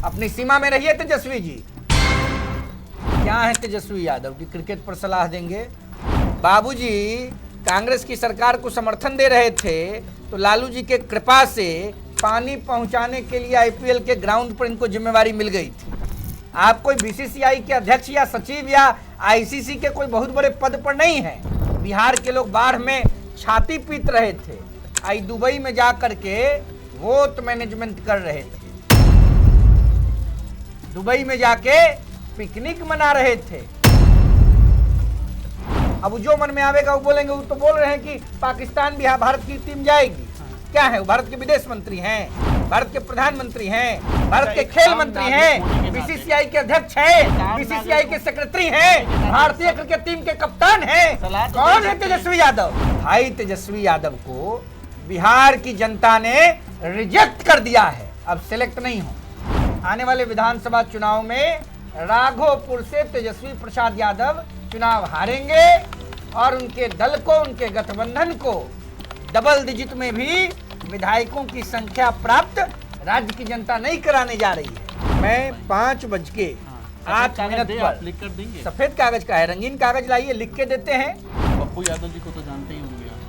अपनी सीमा में रहिए तेजस्वी जी। क्या है तेजस्वी यादव की क्रिकेट पर सलाह देंगे? बाबूजी कांग्रेस की सरकार को समर्थन दे रहे थे तो लालू जी के कृपा से पानी पहुंचाने के लिए आईपीएल के ग्राउंड पर इनको जिम्मेवारी मिल गई थी। आप कोई बीसीसीआई के अध्यक्ष या सचिव या आईसीसी के कोई बहुत बड़े पद पर नहीं हैं। बिहार के लोग बाढ़ में छाती पीट रहे थे, आई दुबई में जा करके वोट मैनेजमेंट कर रहे थे, दुबई में जाके पिकनिक मना रहे थे। अब जो मन में आवेगा वो बोलेंगे। वो तो बोल रहे हैं कि पाकिस्तान भी भारत की टीम जाएगी। क्या है? वो भारत के विदेश मंत्री हैं, भारत के प्रधानमंत्री हैं, भारत के खेल मंत्री हैं, बीसीसीआई के अध्यक्ष हैं, बीसीसीआई के सेक्रेटरी हैं, भारतीय क्रिकेट टीम के कप्तान हैं। कौन है तेजस्वी यादव? भाई तेजस्वी यादव को बिहार की जनता ने रिजेक्ट कर दिया है, अब सिलेक्ट नहीं हो। आने वाले विधानसभा चुनाव में राघोपुर से तेजस्वी प्रसाद यादव चुनाव हारेंगे और उनके दल को, उनके गठबंधन को डबल डिजिट में भी विधायकों की संख्या प्राप्त राज्य की जनता नहीं कराने जा रही है। मैं 5:08 पर लिख कर देंगे। सफेद कागज का है, रंगीन कागज लाइए, लिख के देते हैं। पप्पू यादव जी को तो जानते ही होंगे आप।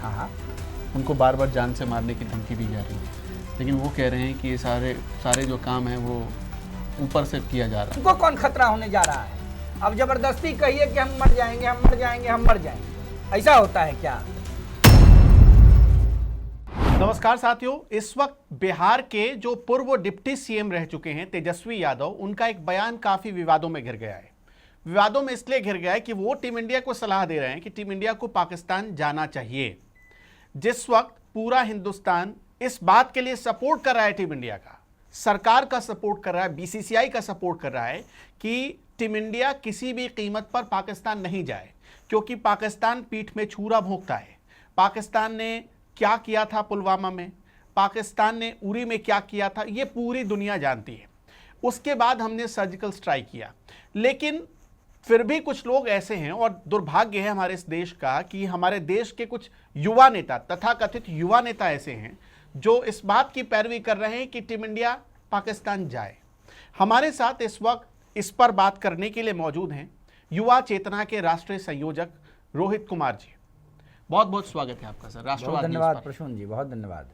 हाँ, उनको बार बार जान से मारने की धमकी दी जा रही है, लेकिन वो कह रहे हैं कि ये सारे जो काम है वो ऊपर से किया जा रहा है। उनको कौन खतरा होने जा रहा है? अब जबरदस्ती कहिए कि हम मर जाएंगे, हम मर जाएंगे, हम मर जाएंगे, ऐसा होता है क्या? नमस्कार साथियों, इस वक्त बिहार के जो पूर्व डिप्टी सीएम रह चुके हैं तेजस्वी यादव, उनका एक बयान काफी विवादों में घिर गया है। विवादों में इसलिए घिर गया है कि वो टीम इंडिया को सलाह दे रहे हैं कि टीम इंडिया को पाकिस्तान जाना चाहिए। जिस वक्त पूरा हिंदुस्तान इस बात के लिए सपोर्ट कर रहा है, टीम इंडिया का, सरकार का सपोर्ट कर रहा है, बीसीसीआई का सपोर्ट कर रहा है कि टीम इंडिया किसी भी कीमत पर पाकिस्तान नहीं जाए, क्योंकि पाकिस्तान पीठ में छुरा भोंकता है। पाकिस्तान ने क्या किया था पुलवामा में, पाकिस्तान ने उरी में क्या किया था, ये पूरी दुनिया जानती है। उसके बाद हमने सर्जिकल स्ट्राइक किया, लेकिन फिर भी कुछ लोग ऐसे हैं, और दुर्भाग्य है हमारे इस देश का कि हमारे देश के कुछ युवा नेता, तथाकथित युवा नेता ऐसे हैं जो इस बात की पैरवी कर रहे हैं कि टीम इंडिया पाकिस्तान जाए। हमारे साथ इस वक्त इस पर बात करने के लिए मौजूद हैं युवा चेतना के राष्ट्रीय संयोजक रोहित कुमार जी। बहुत बहुत स्वागत है आपका सर राष्ट्रवाद। धन्यवाद प्रसून जी, बहुत धन्यवाद।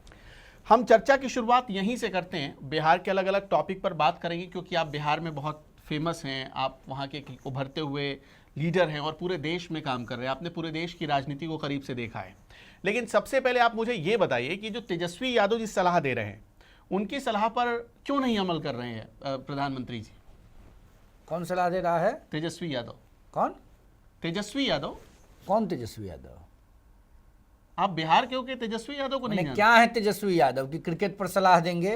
हम चर्चा की शुरुआत यहीं से करते हैं, बिहार के अलग अलग टॉपिक पर बात करेंगे, क्योंकि आप बिहार में बहुत फेमस हैं, आप वहाँ के उभरते हुए लीडर हैं और पूरे देश में काम कर रहे हैं, आपने पूरे देश की राजनीति को करीब से देखा है। लेकिन सबसे पहले आप मुझे ये बताइए कि जो तेजस्वी यादव जी सलाह दे रहे हैं, उनकी सलाह पर क्यों नहीं अमल कर रहे हैं प्रधानमंत्री जी? कौन सलाह दे रहा है? तेजस्वी यादव। कौन? तेजस्वी यादव। कौन तेजस्वी यादव? आप बिहार के हो कि तेजस्वी यादव को नहीं जानते? क्या है तेजस्वी यादव की क्रिकेट पर सलाह देंगे?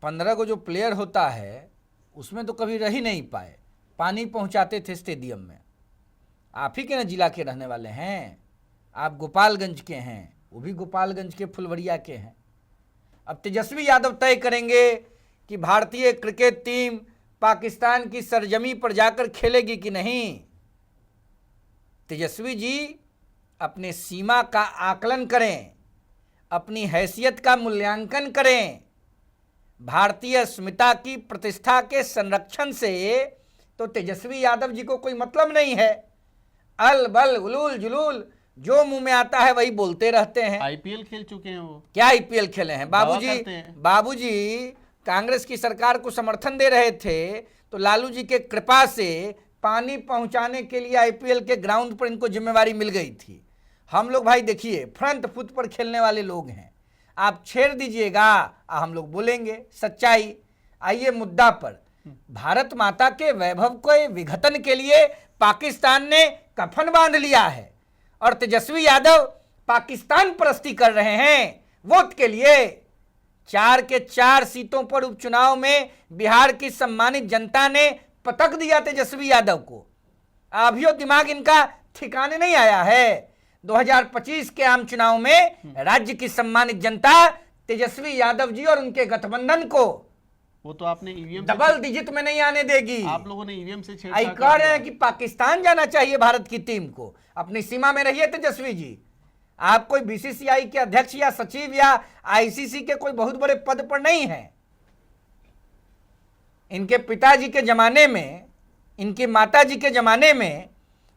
15 को जो प्लेयर होता है उसमें तो कभी रह ही नहीं पाए, पानी पहुंचाते थे स्टेडियम में। आप ही के ना जिला के रहने वाले हैं, आप गोपालगंज के हैं, वो भी गोपालगंज के फुलवरिया के हैं। अब तेजस्वी यादव तय करेंगे कि भारतीय क्रिकेट टीम पाकिस्तान की सरजमी पर जाकर खेलेगी कि नहीं। तेजस्वी जी अपने सीमा का आकलन करें, अपनी हैसियत का मूल्यांकन करें। भारतीय अस्मिता की प्रतिष्ठा के संरक्षण से तो तेजस्वी यादव जी को कोई मतलब नहीं है। अल बल उलूल जुलूल जो मुंह में आता है वही बोलते रहते हैं। आईपीएल खेल चुके हैं वो। क्या आईपीएल खेले हैं बाबूजी? कांग्रेस की सरकार को समर्थन दे रहे थे तो लालू जी के कृपा से पानी पहुंचाने के लिए आईपीएल के ग्राउंड पर इनको जिम्मेवारी मिल गई थी। हम लोग भाई देखिए फ्रंट फुट पर खेलने वाले लोग हैं, आप छेड़ दीजिएगा हम लोग बोलेंगे सच्चाई। आइए मुद्दा पर। भारत माता के वैभव को विघटन के लिए पाकिस्तान ने कफन बांध लिया है और तेजस्वी यादव पाकिस्तान परस्ती कर रहे हैं वोट के लिए। 4 के 4 सीटों पर उपचुनाव में बिहार की सम्मानित जनता ने पटक दिया तेजस्वी यादव को। अभियो दिमाग इनका ठिकाने नहीं आया है। 2025 के आम चुनाव में राज्य की सम्मानित जनता तेजस्वी यादव जी और उनके गठबंधन को वो तो आपने ईवीएम डबल डिजिट में नहीं आने देगी। आप लोगों ने ईवीएम से आई कह रहे हैं कि पाकिस्तान जाना चाहिए भारत की टीम को। अपनी सीमा में रहिए तेजस्वी जी। आप कोई बीसीसीआई के अध्यक्ष या सचिव या आईसीसी के कोई बहुत बड़े पद पर नहीं हैं। इनके पिताजी के जमाने में, इनकी माताजी के जमाने में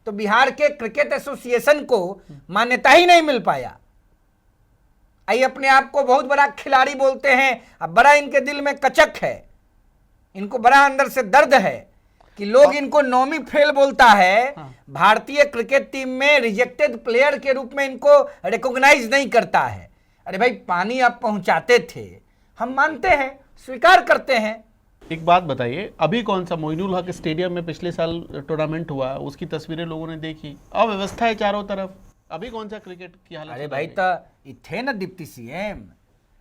तो बिहार के क्रिकेट एसोसिएशन को मान्यता ही नहीं मिल पाया। आई अपने आप को बहुत बड़ा खिलाड़ी बोलते हैं, अब बड़ा इनके दिल में कचक है, इनको बड़ा अंदर से दर्द है कि लोग इनको नौमी फेल बोलता है। भारतीय क्रिकेट टीम में रिजेक्टेड प्लेयर के रूप में इनको रिकॉग्नाइज नहीं करता है। अरे भाई पानी आप पहुंचाते थे, हम मानते हैं, स्वीकार करते हैं। एक बात बताइए, अभी कौन सा मोइनुल हक स्टेडियम में पिछले साल टूर्नामेंट हुआ, उसकी तस्वीरें लोगों ने देखी, अव्यवस्था है चारों तरफ, अभी कौन सा क्रिकेट की हालत? अरे भाई तो थे ना डिप्टी सीएम,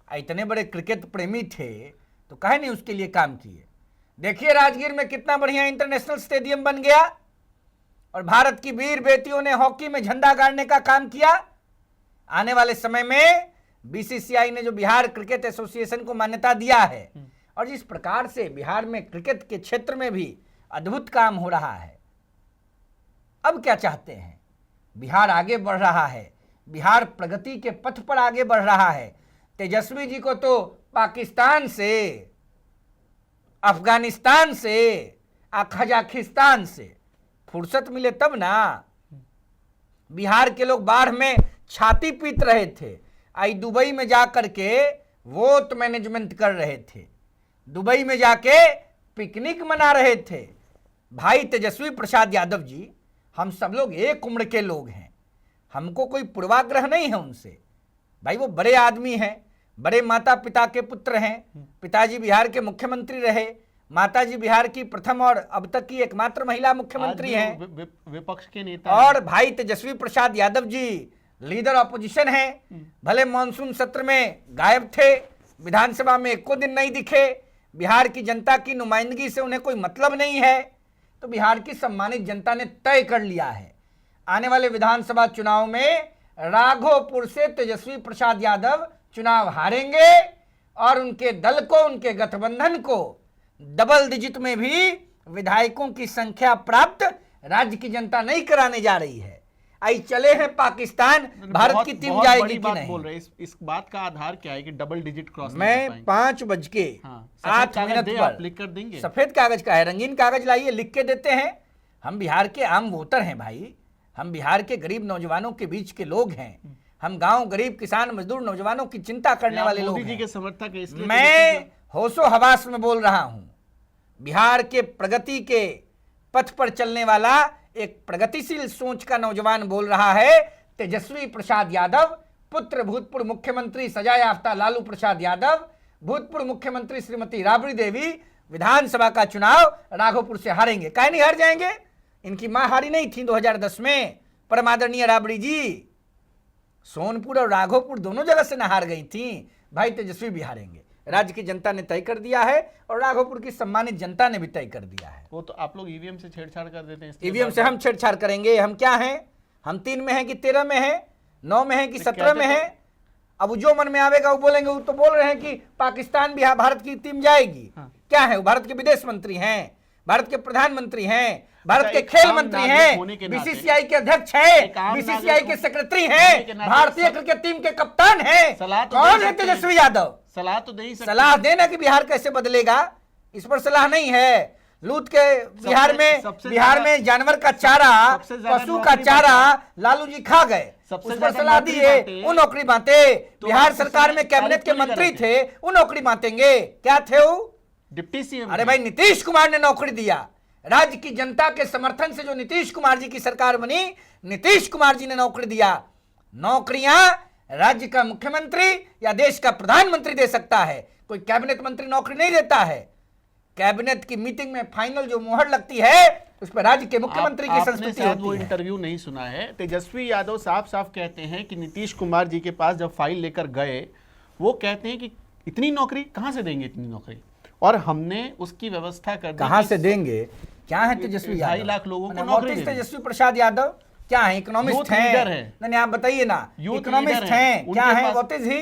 इतने बड़े क्रिकेट प्रेमी थे तो काहे नहीं उसके लिए काम किए। देखिए राजगीर में कितना बढ़िया इंटरनेशनल स्टेडियम बन गया और भारत की वीर बेटियों ने हॉकी में झंडा गाड़ने का काम किया। आने वाले समय में बीसीसीआई ने जो बिहार क्रिकेट एसोसिएशन को मान्यता दिया है और जिस प्रकार से बिहार में क्रिकेट के क्षेत्र में भी अद्भुत काम हो रहा है, अब क्या चाहते हैं? बिहार आगे बढ़ रहा है, बिहार प्रगति के पथ पर आगे बढ़ रहा है। तेजस्वी जी को तो पाकिस्तान से, अफगानिस्तान से, कजाकिस्तान से फुर्सत मिले तब ना। बिहार के लोग बाढ़ में छाती पीट रहे थे, आई दुबई में जाकर के वोट मैनेजमेंट कर रहे थे, दुबई में जाके पिकनिक मना रहे थे। भाई तेजस्वी प्रसाद यादव जी, हम सब लोग एक उम्र के लोग हैं, हमको कोई पूर्वाग्रह नहीं है उनसे। भाई वो बड़े आदमी हैं, बड़े माता पिता के पुत्र हैं, पिताजी बिहार के मुख्यमंत्री रहे, माताजी बिहार की प्रथम और अब तक की एकमात्र महिला मुख्यमंत्री हैं, विपक्ष के नेता, और भाई तेजस्वी प्रसाद यादव जी लीडर ऑपोजिशन हैं। भले मानसून सत्र में गायब थे, विधानसभा में एको दिन नहीं दिखे, बिहार की जनता की नुमाइंदगी से उन्हें कोई मतलब नहीं है। तो बिहार की सम्मानित जनता ने तय कर लिया है, आने वाले विधानसभा चुनाव में राघोपुर से तेजस्वी प्रसाद यादव चुनाव हारेंगे और उनके दल को, उनके गठबंधन को डबल डिजिट में भी विधायकों की संख्या प्राप्त राज्य की जनता नहीं कराने जा रही है। आई चले हैं पाकिस्तान, भारत की टीम जाएगी कि नहीं? बोल रहे इस बात का आधार क्या है कि डबल डिजिट क्रॉस? मैं 5:08 पर लिख कर देंगे। सफेद कागज का है, रंगीन कागज लाइए, लिख के देते हैं। हम बिहार के आम वोटर हैं भाई, हम बिहार के गरीब नौजवानों के बीच के लोग हैं, हम गांव गरीब किसान मजदूर नौजवानों की चिंता करने वाले लोग हैं। मोदी जी के समर्थक हैं, इसलिए मैं होशो हवास में बोल रहा हूं। बिहार के प्रगति के पथ पर चलने वाला एक प्रगतिशील सोच का नौजवान बोल रहा है। तेजस्वी प्रसाद यादव, पुत्र भूतपूर्व मुख्यमंत्री सजा याफ्ता लालू प्रसाद यादव, भूतपूर्व मुख्यमंत्री श्रीमती राबड़ी देवी विधानसभा का चुनाव राघोपुर से हारेंगे। काहे नहीं हार जाएंगे? इनकी मां हारी नहीं थी 2010 में, परम आदरणीय राबड़ी जी सोनपुर और राघोपुर दोनों जगह से न हार गई थी। भाई तेजस्वी भी हारेंगे, राज्य की जनता ने तय कर दिया है और राघोपुर की सम्मानित जनता ने भी तय कर दिया है। वो तो आप लोग ईवीएम से छेड़छाड़ कर देते हैं। ईवीएम से हम छेड़छाड़ करेंगे? हम क्या हैं? हम 3 में हैं कि 13 में हैं, 9 में हैं कि 17 में हैं? अब जो मन में आवेगा वो बोलेंगे। वो तो बोल रहे हैं कि पाकिस्तान भी भारत की टीम जाएगी। क्या है? वो भारत के विदेश मंत्री हैं, भारत के प्रधानमंत्री हैं, भारत के खेल मंत्री हैं, बीसीसीआई के अध्यक्ष हैं, बीसीसीआई के सेक्रेटरी हैं, भारतीय क्रिकेट टीम के कप्तान हैं। कौन है तेजस्वी यादव? सलाह तो दे ही सकते, सलाह देना कि बिहार कैसे बदलेगा, इस पर सलाह नहीं है। लूट के बिहार में जानवर का चारा, पशु का चारा लालू जी खा गए, उस पर सलाह दिए, वो नौकरी बांटे। बिहार सरकार में कैबिनेट के मंत्री थे, वो नौकरी बांटेंगे। क्या थे वो? Deputy CM. अरे भाई नीतीश कुमार ने नौकरी दिया, राज्य की जनता के समर्थन से जो नीतीश कुमार जी की सरकार बनी, नीतीश कुमार जी ने नौकरी दिया। नौकरियां राज्य का मुख्यमंत्री या देश का प्रधानमंत्री दे सकता है, कोई कैबिनेट मंत्री नौकरी नहीं देता है। कैबिनेट की मीटिंग में फाइनल जो मोहर लगती है उस पर राज्य के मुख्यमंत्री की संस्तुति होती है। वो इंटरव्यू नहीं सुना है। तेजस्वी यादव साफ साफ कहते हैं कि नीतीश कुमार जी के पास जब फाइल लेकर गए, वो कहते हैं कि इतनी नौकरी कहां से देंगे, इतनी नौकरी, और हमने उसकी व्यवस्था कर दी। कहां से देंगे? क्या है तेजस्वी यादव? 2.5 लाख लोगों को नौकरी देंगे। तेजस्वी प्रसाद यादव क्या है? इकोनॉमिस्ट हैं? नहीं आप बताइए ना, इकोनॉमिस्ट हैं क्या है? What is he?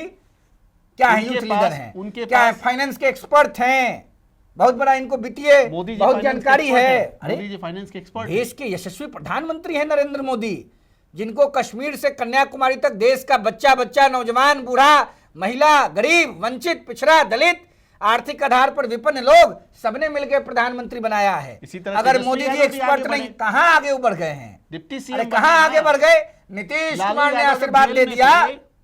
क्या है? यूथ लीडर हैं? क्या है? फाइनेंस के एक्सपर्ट हैं, बहुत बड़ा इनको वित्तीय बहुत जानकारी है। अरे फाइनेंस के एक्सपर्ट, देश के यशस्वी प्रधानमंत्री हैं नरेंद्र मोदी, जिनको कश्मीर से कन्याकुमारी तक देश का बच्चा बच्चा, नौजवान, बूढ़ा, महिला, गरीब, वंचित, पिछड़ा, दलित आर्थिक आधार पर विपन्न लोग सबने मिलकर प्रधानमंत्री बनाया है। इसी तरह अगर तेजस्वी मोदी जी यादव भी एक्सपर्ट आगे नहीं, बढ़े। कहां आगे बढ़ गए हैं? डिप्टी अरे सीएम कहां आगे बढ़ गए? नीतीश कुमार ने आशीर्वाद दे दिया।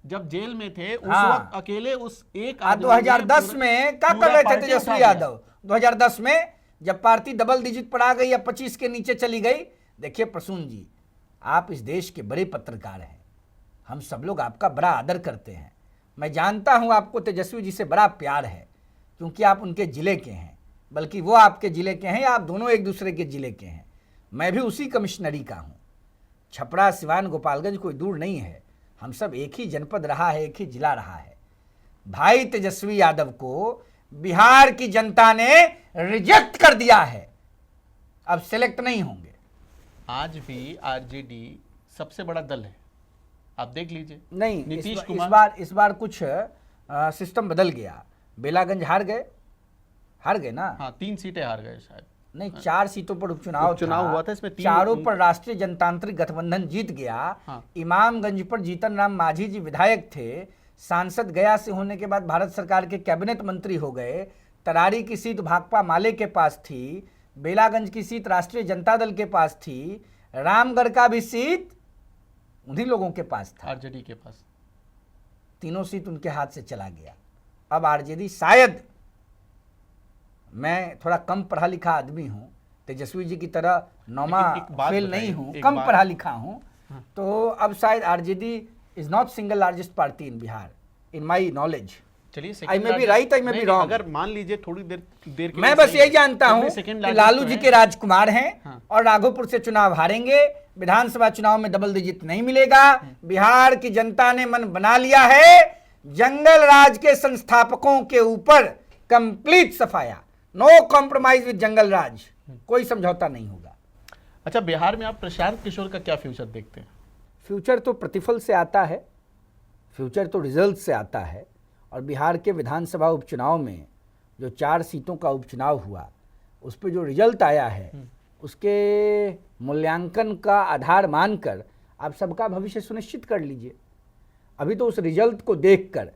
जब जेल में थे उस हाँ। वक्त अकेले उस एक आदमी ने 2010 पूरा- में क्या कर पूरा रहे थे पार्टी उठा तेजस्वी दिया। यादव? 2010 में जब पार्टी डबल डिजिट पर आ गई या 25 के नीचे चली गई। देखिए प्रसून जी, आप इस देश के बड़े पत्रकार हैं, हम सब लोग आपका बड़ा आदर करते हैं। मैं जानता हूं आपको तेजस्वी जी से बड़ा प्यार है, क्योंकि आप उनके जिले के हैं, बल्कि वो आपके जिले के हैं, आप दोनों एक दूसरे के जिले के हैं। मैं भी उसी कमिश्नरी का हूं। छपरा, सिवान, गोपालगंज कोई दूर नहीं है, हम सब एक ही जनपद रहा है, एक ही जिला रहा है। भाई तेजस्वी यादव को बिहार की जनता ने रिजेक्ट कर दिया है, अब सिलेक्ट नहीं होंगे। आज भी आरजेडी सबसे बड़ा दल है, आप देख लीजिए। नहीं, नीतीश इस कुमार बार कुछ सिस्टम बदल गया। बेलागंज हार गए ना? हाँ 3 सीटें हार गए शायद। नहीं, 4 सीटों पर उपचुनाव हुआ था, इसमें 3 चारों पर राष्ट्रीय जनतांत्रिक गठबंधन जीत गया। हाँ। इमामगंज पर जीतन राम मांझी जी विधायक थे, सांसद गया से होने के बाद भारत सरकार के कैबिनेट मंत्री हो गए। तरारी की सीट भाकपा माले के पास थी, बेलागंज की सीट राष्ट्रीय जनता दल के पास थी, रामगढ़ का भी सीट उन्हीं लोगों के पास था, आरजेडी के पास। तीनों सीट उनके हाथ से चला गया। अब आरजेडी, शायद मैं थोड़ा कम पढ़ा लिखा आदमी हूँ, तेजस्वी जी की तरह नौमा एक बात फेल बताइए, नहीं हूँ, एक कम बात। पढ़ा लिखा हूँ, तो अब शायद RJD is not single largest party in Bihar in my knowledge. चलिए I may be right, I may be wrong. अगर मान लीजिए थोड़ी देर के मैं लिए बस सही यही है, जानता फिर हूं भी second कि largest लालू तो जी है। के राजकुमार हैं हाँ। और राघोपुर से चुनाव हारेंगे। विधानसभा चुनाव में डबल डिजिट नहीं मिलेगा। बिहार की जनता ने मन बना लिया है, जंगल राज के संस्थापकों के ऊपर कंप्लीट सफाया, नो कॉम्प्रोमाइज विद जंगल राज, कोई समझौता नहीं होगा। अच्छा, बिहार में आप प्रशांत किशोर का क्या फ्यूचर देखते हैं? फ्यूचर तो प्रतिफल से आता है, फ्यूचर तो रिजल्ट से आता है। और बिहार के विधानसभा उपचुनाव में जो 4 सीटों का उपचुनाव हुआ, उस पर जो रिजल्ट आया है, उसके मूल्यांकन का आधार मानकर आप सबका भविष्य सुनिश्चित कर लीजिए। अभी तो उस रिजल्ट को देखकर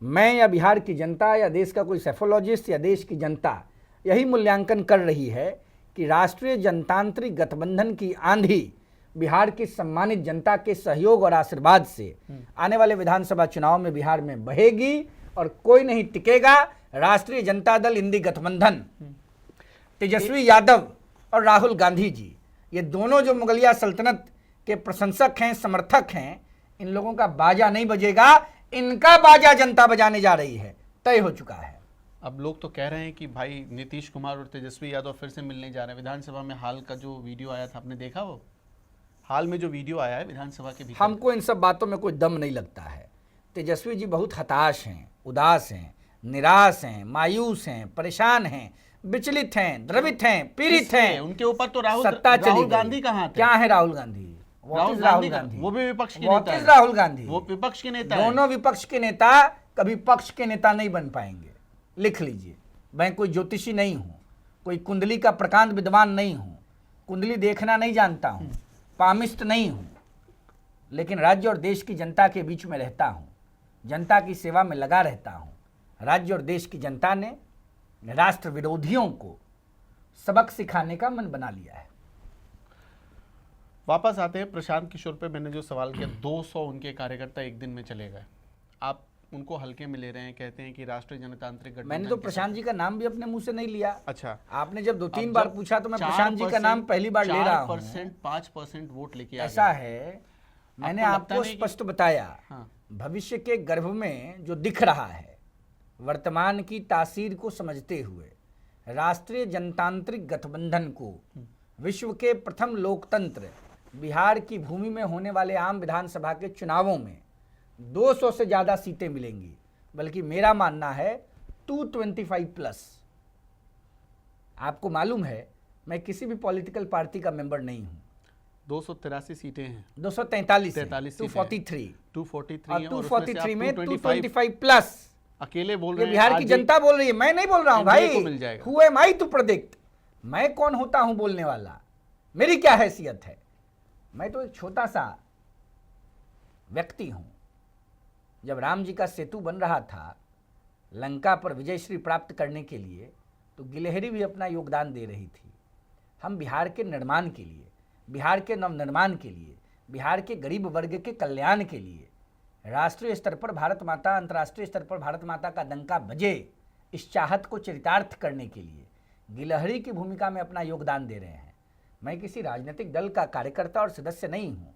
मैं या बिहार की जनता या देश का कोई सेफोलॉजिस्ट या देश की जनता यही मूल्यांकन कर रही है कि राष्ट्रीय जनतांत्रिक गठबंधन की आंधी बिहार की सम्मानित जनता के सहयोग और आशीर्वाद से आने वाले विधानसभा चुनाव में बिहार में बहेगी और कोई नहीं टिकेगा। राष्ट्रीय जनता दल इंडी गठबंधन, तेजस्वी यादव और राहुल गांधी जी, ये दोनों जो मुगलिया सल्तनत के प्रशंसक हैं, समर्थक हैं, इन लोगों का बाजा नहीं बजेगा, इनका बाजा जनता बजाने जा रही है, तय हो चुका है। अब लोग तो कह रहे हैं कि भाई नीतीश कुमार और तेजस्वी यादव फिर से मिलने जा रहे हैं। विधानसभा में हाल का जो वीडियो आया था, आपने देखा? वो हाल में जो वीडियो आया है विधानसभा के भीतर, हमको इन सब बातों में कोई दम नहीं लगता है। तेजस्वी जी बहुत हताश हैं, उदास हैं, निराश हैं, मायूस हैं, परेशान हैं, विचलित हैं, द्रवित हैं, पीड़ित हैं। उनके ऊपर तो सत्ता चली राहुल गई। गांधी का हाथ है। क्या है राहुल गांधी? What is राहुल राहुल गांधी वो भी विपक्ष के What नेता is है। राहुल गांधी? वो विपक्ष के नेता है। दोनों विपक्ष के नेता कभी पक्ष के नेता नहीं बन पाएंगे। लिख लीजिए, मैं कोई ज्योतिषी नहीं हूं, कोई कुंडली का प्रकांड विद्वान नहीं हूं, कुंडली देखना नहीं जानता हूं, पामिस्ट नहीं हूं, लेकिन राज्य और देश की जनता के बीच में रहता हूं, जनता की सेवा में लगा रहता हूं। राज्य और देश की जनता ने राष्ट्र विरोधियों को सबक सिखाने का मन बना लिया है। वापस आते हैं प्रशांत किशोर पे। मैंने जो सवाल किया, 200 उनके कार्यकर्ता एक दिन में चले गए, आप उनको हल्के में ले रहे हैं, कहते हैं कि राष्ट्रीय जनतांत्रिक गठबंधन। मैंने तो प्रशांत जी का नाम भी अपने मुंह से नहीं लिया। अच्छा, आपने जब 2-3 अब बार जब पूछा तो मैं प्रशांत जी का नाम पहली बार ले रहा हूँ। 5% वोट लेके आ ऐसा गए। है, मैंने लगता आपको नहीं कि- स्पष्ट बताया, हाँ। भविष्य के गर्भ में जो दिख रहा है, वर्तमान की तासीर को समझते हुए राष्ट्रीय जनतांत्रिक गठबंधन को विश्व के प्रथम लोकतंत्र बिहार की भूमि में होने वाले आम विधानसभा के चुनावों में 200 से ज़्यादा सीटें मिलेंगी, बल्कि मेरा मानना है 225 प्लस। आपको मालूम है मैं किसी भी पॉलिटिकल पार्टी का मेंबर नहीं हूं। 283 सीटें हैं, 243 43 सीटें हैं। 243 243 और हैं, और उसमें से 243 आप में 225 225 प्लस अकेले बोल ये रहे हैं। बिहार की आज जनता बोल रही है, मैं नहीं बोल रहा हूं NDA भाई। को मिल जाएगा। Who am I to predict? मैं कौन होता हूं बोलने वाला? मेरी क्या हैसियत है? मैं तो एक छोटा सा व्यक्ति हूं। जब राम जी का सेतु बन रहा था, लंका पर विजयश्री प्राप्त करने के लिए, तो गिलहरी भी अपना योगदान दे रही थी। हम बिहार के निर्माण के लिए, बिहार के नवनिर्माण के लिए, बिहार के गरीब वर्ग के कल्याण के लिए, राष्ट्रीय स्तर पर भारत माता, अंतर्राष्ट्रीय स्तर पर भारत माता का डंका बजे, इस चाहत को चरितार्थ करने के लिए गिलहरी की भूमिका में अपना योगदान दे रहे हैं। मैं किसी राजनीतिक दल का कार्यकर्ता और सदस्य नहीं हूँ।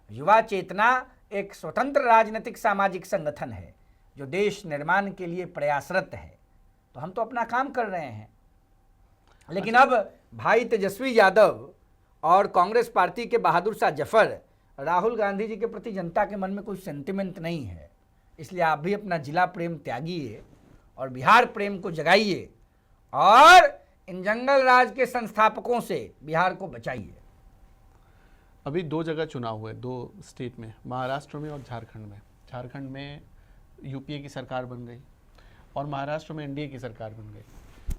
युवा चेतना एक स्वतंत्र राजनीतिक सामाजिक संगठन है जो देश निर्माण के लिए प्रयासरत है। तो हम तो अपना काम कर रहे हैं, लेकिन अब भाई तेजस्वी यादव और कांग्रेस पार्टी के बहादुर शाह जफर, राहुल गांधी जी के प्रति जनता के मन में कोई सेंटिमेंट नहीं है। इसलिए आप भी अपना जिला प्रेम त्यागिए और बिहार प्रेम को जगाइए और इन जंगल राज के संस्थापकों से बिहार को बचाइए। अभी 2 जगह चुनाव हुए, 2 स्टेट में, महाराष्ट्र में और झारखंड में। झारखंड में यूपीए की सरकार बन गई और महाराष्ट्र में एनडीए की सरकार बन गई।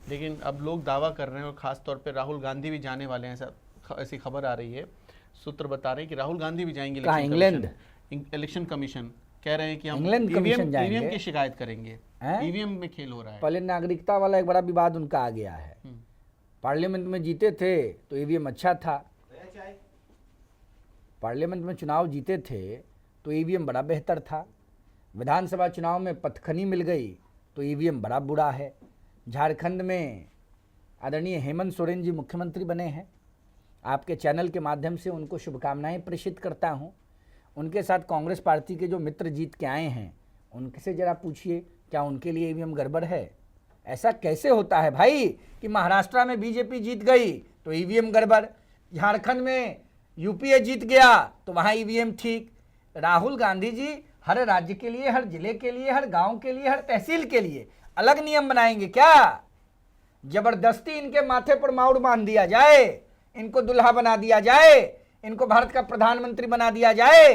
लेकिन अब लोग दावा कर रहे हैं और ख़ास तौर पे राहुल गांधी भी जाने वाले हैं, ऐसी खबर आ रही है, सूत्र बता रहे हैं कि राहुल गांधी भी जाएंगे इलेक्शन कमीशन। कह रहे हैं कि हम ईवीएम की शिकायत करेंगे, ईवीएम में खेल हो रहा है। पहले नागरिकता वाला एक बड़ा विवाद उनका आ गया है। पार्लियामेंट में जीते थे तो ईवीएम अच्छा था, पार्लियामेंट में चुनाव जीते थे तो ईवीएम बड़ा बेहतर था। विधानसभा चुनाव में पथखनी मिल गई तो ईवीएम बड़ा बुरा है। झारखंड में आदरणीय हेमंत सोरेन जी मुख्यमंत्री बने हैं। आपके चैनल के माध्यम से उनको शुभकामनाएं प्रेषित करता हूं। उनके साथ कांग्रेस पार्टी के जो मित्र जीत के आए हैं उनसे जरा पूछिए क्या उनके लिए ईवीएम गड़बड़ है। ऐसा कैसे होता है भाई कि महाराष्ट्र में बीजेपी जीत गई तो ईवीएम गड़बड़, झारखंड में यूपीए जीत गया तो वहाँ ईवीएम ठीक। राहुल गांधी जी हर राज्य के लिए, हर जिले के लिए, हर गांव के लिए, हर तहसील के लिए अलग नियम बनाएंगे क्या? जबरदस्ती इनके माथे पर माउड़ बांध दिया जाए, इनको दुल्हा बना दिया जाए, इनको भारत का प्रधानमंत्री बना दिया जाए?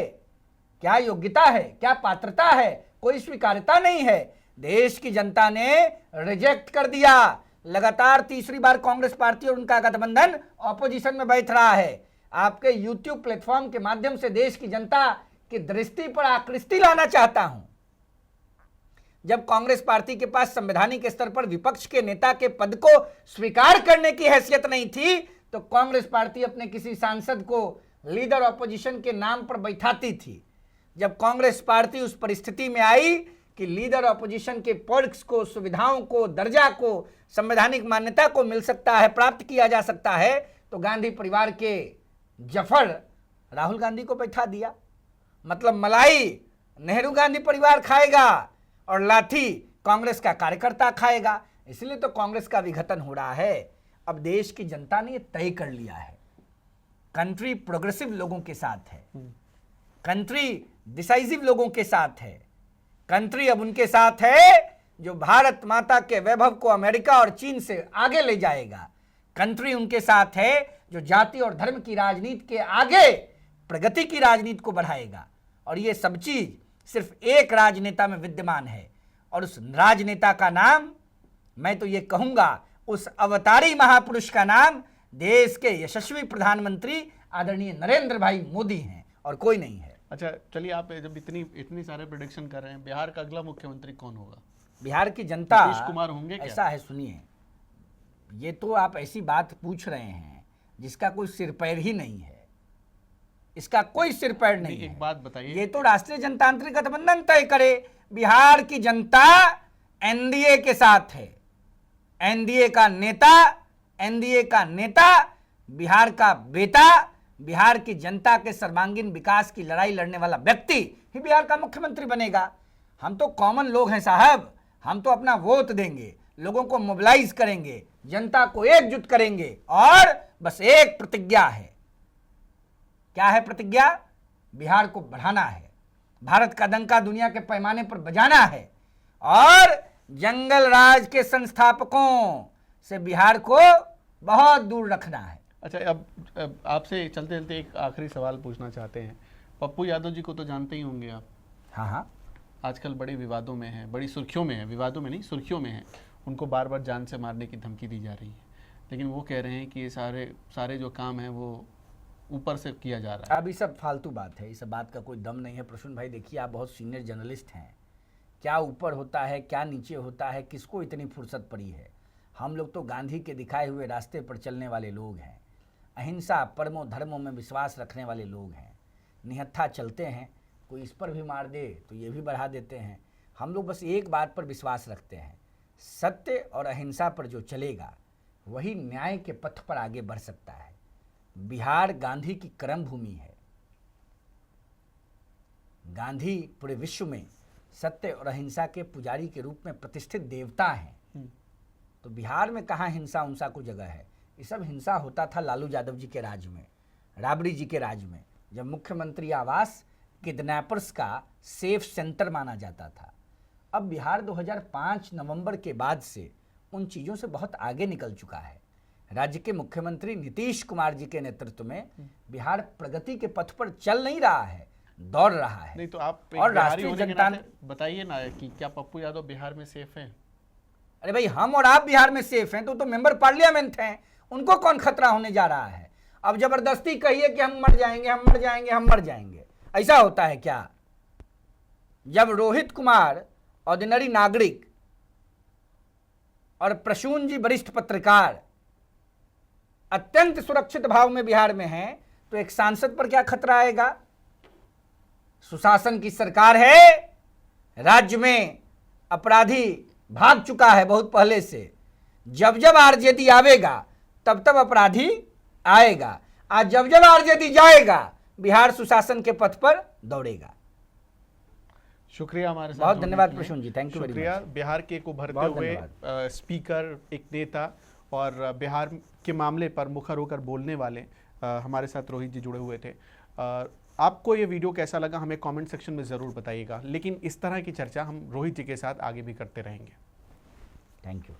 क्या योग्यता है, क्या पात्रता है? कोई स्वीकार्यता नहीं है। देश की जनता ने रिजेक्ट कर दिया। लगातार तीसरी बार कांग्रेस पार्टी और उनका गठबंधन ऑपोजिशन में बैठ रहा है। आपके यूट्यूब प्लेटफॉर्म के माध्यम से देश की जनता की दृष्टि पर आकृष्टि लाना चाहता हूं। जब कांग्रेस पार्टी के पास संवैधानिक स्तर पर विपक्ष के नेता के पद को स्वीकार करने की हैसियत नहीं थी तो कांग्रेस पार्टी अपने किसी सांसद को लीडर ऑपोजिशन के नाम पर बैठाती थी। जब कांग्रेस पार्टी उस परिस्थिति में आई कि लीडर ऑपोजिशन के पर्क्स को, सुविधाओं को, दर्जा को, संवैधानिक मान्यता को मिल सकता है, प्राप्त किया जा सकता है, तो गांधी परिवार के जफर राहुल गांधी को बैठा दिया। मतलब मलाई नेहरू गांधी परिवार खाएगा और लाठी कांग्रेस का कार्यकर्ता खाएगा। इसलिए तो कांग्रेस का विघटन हो रहा है। अब देश की जनता ने तय कर लिया है, कंट्री प्रोग्रेसिव लोगों के साथ है, कंट्री डिसाइसिव लोगों के साथ है। कंट्री अब उनके साथ है जो भारत माता के वैभव को अमेरिका और चीन से आगे ले जाएगा। कंट्री उनके साथ है जो जाति और धर्म की राजनीति के आगे प्रगति की राजनीति को बढ़ाएगा। और ये सब चीज सिर्फ एक राजनेता में विद्यमान है और उस राजनेता का नाम, मैं तो ये कहूंगा उस अवतारी महापुरुष का नाम देश के यशस्वी प्रधानमंत्री आदरणीय नरेंद्र भाई मोदी हैं और कोई नहीं है। अच्छा चलिए, आप जब इतनी सारे प्रेडिक्शन कर रहे हैं, बिहार का अगला मुख्यमंत्री कौन होगा? बिहार की जनता, नीतीश कुमार होंगे क्या? ऐसा है, सुनिए, ये तो आप ऐसी बात पूछ रहे हैं जिसका कोई सिर पैर ही नहीं है। इसका कोई सिर पैर नहीं है। एक बात बताइए, ये तो राष्ट्रीय जनतांत्रिक गठबंधन तय करे। बिहार की जनता एनडीए के साथ है। एनडीए का नेता बिहार का बेटा, बिहार की जनता के सर्वांगीण विकास की लड़ाई लड़ने वाला व्यक्ति ही बिहार का मुख्यमंत्री बनेगा। हम तो कॉमन लोग हैं साहब, हम तो अपना वोट देंगे, लोगों को मोबिलाइज करेंगे, जनता को एकजुट करेंगे और बस एक प्रतिज्ञा है। क्या है प्रतिज्ञा? बिहार को बढ़ाना है, भारत का डंका दुनिया के पैमाने पर बजाना है और जंगल राज के संस्थापकों से बिहार को बहुत दूर रखना है। अच्छा, अब आपसे चलते चलते एक आखिरी सवाल पूछना चाहते हैं। पप्पू यादव जी को तो जानते ही होंगे आप। हाँ, आजकल बड़े विवादों में है, बड़ी सुर्खियों में है, विवादों में नहीं सुर्खियों में है। उनको बार बार जान से मारने की धमकी दी जा रही है, लेकिन वो कह रहे हैं कि ये सारे जो काम है वो ऊपर से किया जा रहा है। अब ये सब फालतू बात है, इस बात का कोई दम नहीं है। प्रसून भाई देखिए, आप बहुत सीनियर जर्नलिस्ट हैं, क्या ऊपर होता है, क्या नीचे होता है, किसको इतनी फुर्सत पड़ी है। हम लोग तो गांधी के दिखाए हुए रास्ते पर चलने वाले लोग हैं, अहिंसा परमो धर्मों में विश्वास रखने वाले लोग हैं, निहत्था चलते हैं। कोई इस पर भी मार दे तो ये भी बढ़ा देते हैं। हम लोग बस एक बात पर विश्वास रखते हैं, सत्य और अहिंसा पर जो चलेगा वही न्याय के पथ पर आगे बढ़ सकता है। बिहार गांधी की कर्म भूमि है। गांधी पूरे विश्व में सत्य और अहिंसा के पुजारी के रूप में प्रतिष्ठित देवता हैं। तो बिहार में कहाँ हिंसा उंसा को जगह है। ये सब हिंसा होता था लालू यादव जी के राज में, राबड़ी जी के राज में, जब मुख्यमंत्री आवास किडनैपर्स का सेफ सेंटर माना जाता था। अब बिहार 2005 नवंबर के बाद से उन चीज़ों से बहुत आगे निकल चुका है। राज्य के मुख्यमंत्री नीतीश कुमार जी के नेतृत्व में बिहार प्रगति के पथ पर चल नहीं रहा है, दौड़ रहा है। नहीं तो आप एक और बिहारी राष्ट्रीय होने के जनता नाते बताइए ना कि क्या पप्पू यादव बिहार में सेफ हैं? अरे भाई, हम और आप बिहार में सेफ हैं तो मेंबर पार्लियामेंट हैं, उनको कौन खतरा होने जा रहा है। अब जबरदस्ती कहिए कि हम मर जाएंगे, हम मर जाएंगे, हम मर जाएंगे, ऐसा होता है क्या? जब रोहित कुमार ऑर्डिनरी नागरिक और प्रसून जी वरिष्ठ पत्रकार अत्यंत सुरक्षित भाव में बिहार में हैं, तो एक सांसद पर क्या खतरा आएगा? सुशासन की सरकार है, राज्य में अपराधी भाग चुका है बहुत पहले से। जब जब आरजेडी आवेगा तब तब अपराधी आएगा, आज जब जब आरजेडी जाएगा बिहार सुशासन के पथ पर दौड़ेगा। शुक्रिया हमारे साथ बहुत जुड़ने धन्यवाद के लिए। प्रसून जी, थैंक यू वेरी शुक्रिया। मच। बिहार के एक उभरते बहुत हुए धन्यवाद। स्पीकर, एक नेता और बिहार के मामले पर मुखर होकर बोलने वाले हमारे साथ रोहित जी जुड़े हुए थे। आपको ये वीडियो कैसा लगा हमें कमेंट सेक्शन में ज़रूर बताइएगा, लेकिन इस तरह की चर्चा हम रोहित जी के साथ आगे भी करते रहेंगे। Thank you.